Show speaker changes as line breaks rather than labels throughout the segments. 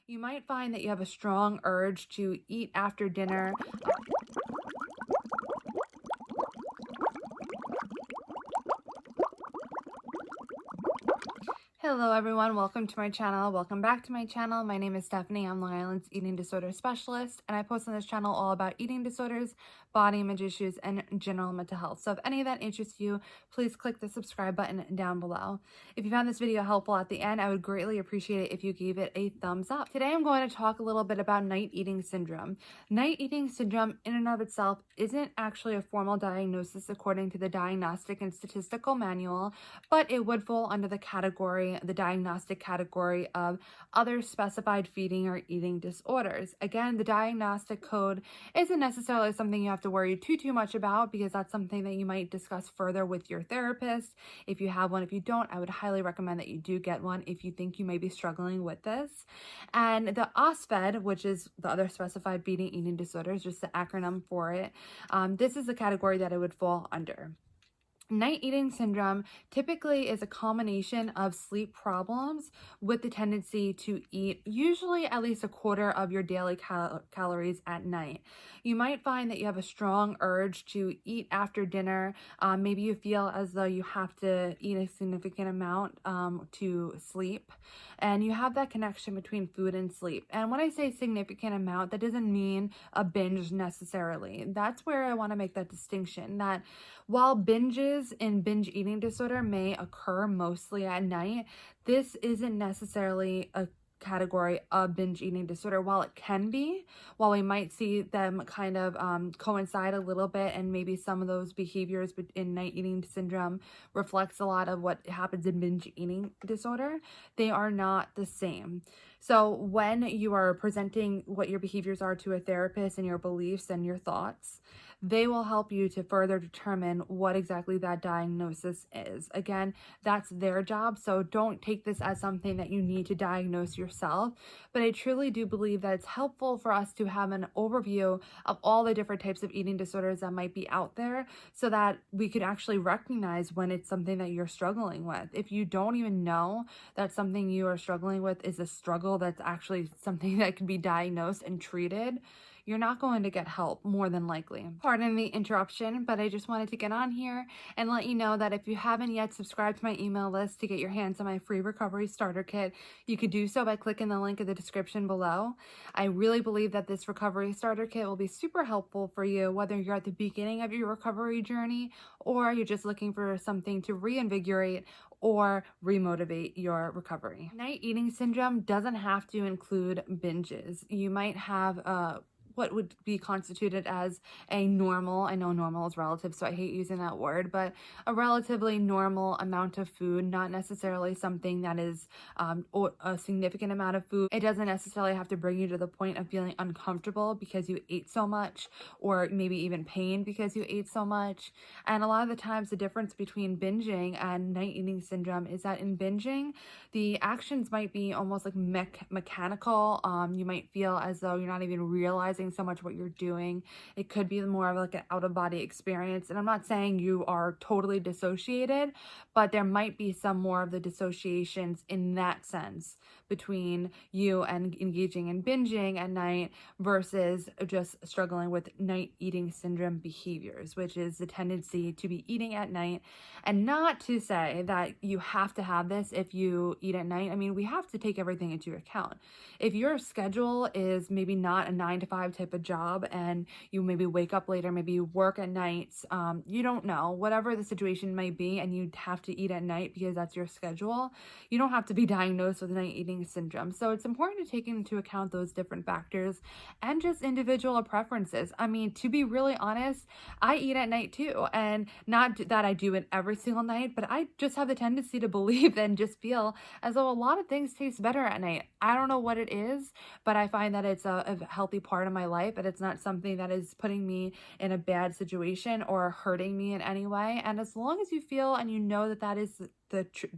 You might find that you have a strong urge to eat after dinner. Hello everyone, welcome to my channel. Welcome back to my channel. My name is Stephanie. I'm Long Island's eating disorder specialist, and I post on this channel all about eating disorders, body image issues, and general mental health. So if any of that interests you, please click the subscribe button down below. If you found this video helpful at the end, I would greatly appreciate it if you gave it a thumbs up. Today I'm going to talk a little bit about night eating syndrome. Night eating syndrome in and of itself isn't actually a formal diagnosis according to the Diagnostic and Statistical Manual, but it would fall under the diagnostic category of other specified feeding or eating disorders. Again, the diagnostic code isn't necessarily something you have to worry too much about, because that's something that you might discuss further with your therapist if you have one. If you don't, I would highly recommend that you do get one if you think you may be struggling with this. And the OSFED, which is the other specified feeding eating disorders, just the acronym for it, this is the category that it would fall under. Night eating syndrome typically is a combination of sleep problems with the tendency to eat usually at least a quarter of your daily calories at night. You might find that you have a strong urge to eat after dinner. Maybe you feel as though you have to eat a significant amount to sleep, and you have that connection between food and sleep. And when I say significant amount, that doesn't mean a binge necessarily. That's where I want to make that distinction, that while binges in binge eating disorder may occur mostly at night, this isn't necessarily a category of binge eating disorder. While it can be, while we might see them kind of coincide a little bit, and maybe some of those behaviors in night eating syndrome reflects a lot of what happens in binge eating disorder, they are not the same. So when you are presenting what your behaviors are to a therapist and your beliefs and your thoughts, they will help you to further determine what exactly that diagnosis is. Again, that's their job, so don't take this as something that you need to diagnose yourself. But I truly do believe that it's helpful for us to have an overview of all the different types of eating disorders that might be out there, so that we could actually recognize when it's something that you're struggling with. If you don't even know that something you are struggling with is a struggle that's actually something that can be diagnosed and treated, you're not going to get help, more than likely. Pardon the interruption, but I just wanted to get on here and let you know that if you haven't yet subscribed to my email list to get your hands on my free recovery starter kit, you could do so by clicking the link in the description below. I really believe that this recovery starter kit will be super helpful for you, whether you're at the beginning of your recovery journey or you're just looking for something to reinvigorate or remotivate your recovery. Night eating syndrome doesn't have to include binges. You might have what would be constituted as a normal, I know normal is relative, so I hate using that word, but a relatively normal amount of food, not necessarily something that is a significant amount of food. It doesn't necessarily have to bring you to the point of feeling uncomfortable because you ate so much, or maybe even pain because you ate so much. And a lot of the times the difference between binging and night eating syndrome is that in binging, the actions might be almost like mechanical. You might feel as though you're not even realizing so much what you're doing. It could be more of like an out-of-body experience. And I'm not saying you are totally dissociated, but there might be some more of the dissociations in that sense between you and engaging in binging at night versus just struggling with night eating syndrome behaviors, which is the tendency to be eating at night. And not to say that you have to have this if you eat at night. I mean, we have to take everything into account. If your schedule is maybe not a 9-to-5 type of job, and you maybe wake up later, maybe you work at nights, you don't know, whatever the situation might be, and you have to eat at night because that's your schedule, you don't have to be diagnosed with night eating syndrome. So it's important to take into account those different factors and just individual preferences. I mean, to be really honest, I eat at night too, and not that I do it every single night, but I just have the tendency to believe and just feel as though a lot of things taste better at night. I don't know what it is, but I find that it's a healthy part of my life, but it's not something that is putting me in a bad situation or hurting me in any way. And as long as you feel and you know that that is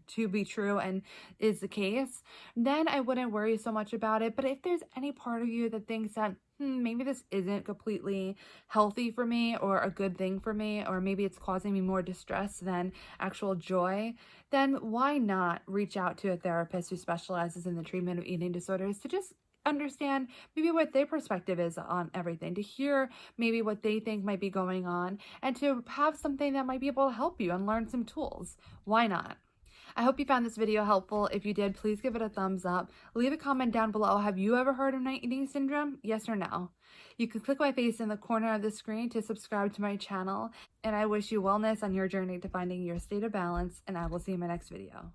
to be true and is the case, then I wouldn't worry so much about it. But if there's any part of you that thinks that maybe this isn't completely healthy for me or a good thing for me, or maybe it's causing me more distress than actual joy, then why not reach out to a therapist who specializes in the treatment of eating disorders to just understand maybe what their perspective is on everything, to hear maybe what they think might be going on, and to have something that might be able to help you and learn some tools. Why not? I hope you found this video helpful. If you did, please give it a thumbs up. Leave a comment down below. Have you ever heard of night eating syndrome? Yes or no? You can click my face in the corner of the screen to subscribe to my channel. And I wish you wellness on your journey to finding your state of balance. And I will see you in my next video.